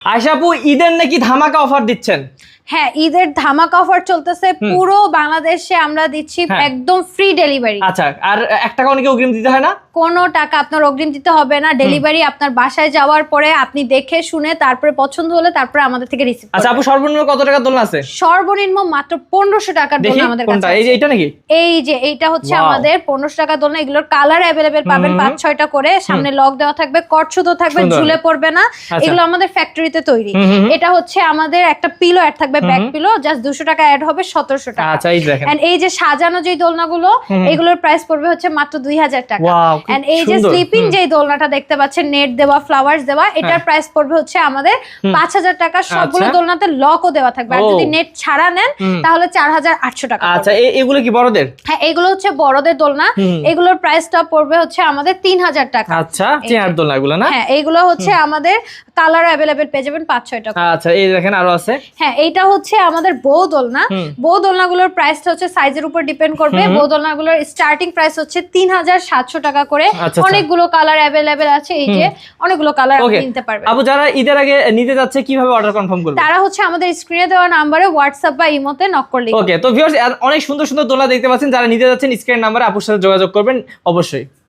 আয়শা আপু ঈদের নাকি ধামাকা অফার দিচ্ছেন? হ্যাঁ, ঈদের ধামাকা অফার চলতেছে পুরো বাংলাদেশে। আমরা দিচ্ছি একদম ফ্রি ডেলিভারি। আচ্ছা, আর 1 টাকাও নাকি অগ্রিম দিতে হয় না? কোনো টাকা আপনার অগ্রিম দিতে হবে না। ডেলিভারি আপনার বাসায় যাওয়ার পরে আপনি দেখে শুনে তারপরে পছন্দ হলে তারপরে আমাদের থেকে রিসিভ করবেন। আচ্ছা আপু, সর্বনিম্ন কত টাকা দোলনা আছে? সর্বনিম্ন মাত্র 1500 টাকার দোলনা আমাদের কাছে আছে। এই যে এটা নাকি? এই যে এইটা হচ্ছে আমাদের 1500 টাকা দোলনা। এগুলোর কালার अवेलेबल পাবেন 5-6টা করে। সামনে লক দেওয়া থাকবে, কট সুতো থাকবে, ঝুলে পড়বে না। এগুলো আমাদের ফ্যাক্টরিতে তৈরি। এটা হচ্ছে আমাদের একটা পিলো অ্যাড থাকবে, ব্যাক পিলো, জাস্ট 200 টাকা অ্যাড হবে, 1700 টাকা। আচ্ছা এই দেখেন, এন্ড এই যে সাজানো যে দোলনাগুলো, এগুলোর প্রাইস পড়বে হচ্ছে মাত্র 2000 টাকা। এন্ড এই যে স্লিপিং যে দোলনাটা দেখতে পাচ্ছেন, নেট দেওয়া, ফ্লাওয়ার্স দেওয়া, এটার প্রাইস পড়বে হচ্ছে আমাদের 5000 টাকা। সবগুলো দোলনাতে লকও দেওয়া থাকবে। আর যদি নেট ছাড়া নেন তাহলে 4800 টাকা। আচ্ছা এগুলো কি বড়দের? হ্যাঁ, এগুলো হচ্ছে বড়দের দোলনা। এগুলোর প্রাইসটা পড়বে হচ্ছে আমাদের 3000 টাকা। আচ্ছা, চেয়ার দোলনা এগুলো না? হ্যাঁ, এইগুলো হচ্ছে আমাদের কালার अवेलेबल পেয়ে যাবেন 5-6টা। আচ্ছা এই দেখেন আরো আছে। হ্যাঁ, এইটা হচ্ছে আমাদের বউ দোলনা। বউ দোলনাগুলোর প্রাইসটা হচ্ছে সাইজের উপর ডিপেন্ড করবে। বউ দোলনাগুলোর স্টার্টিং প্রাইস হচ্ছে 3700 টাকা করে। অনেকগুলো কালার अवेलेबल আছে, এই যে অনেকগুলো কালার আপনি নিতে পারবেন। আপু যারা ঈদের আগে নিতে যাচ্ছে কিভাবে অর্ডার কনফার্ম করবে? তারা হচ্ছে আমাদের স্ক্রিনে দেওয়া নম্বরে হোয়াটসঅ্যাপ বা ইমোতে নক করলে। ওকে, তো ভিউয়ার্স অনেক সুন্দর সুন্দর দোলনা দেখতে পাচ্ছেন। যারা নিতে যাচ্ছেন স্ক্রিন নম্বরে আপুর সাথে যোগাযোগ করবেন অবশ্যই।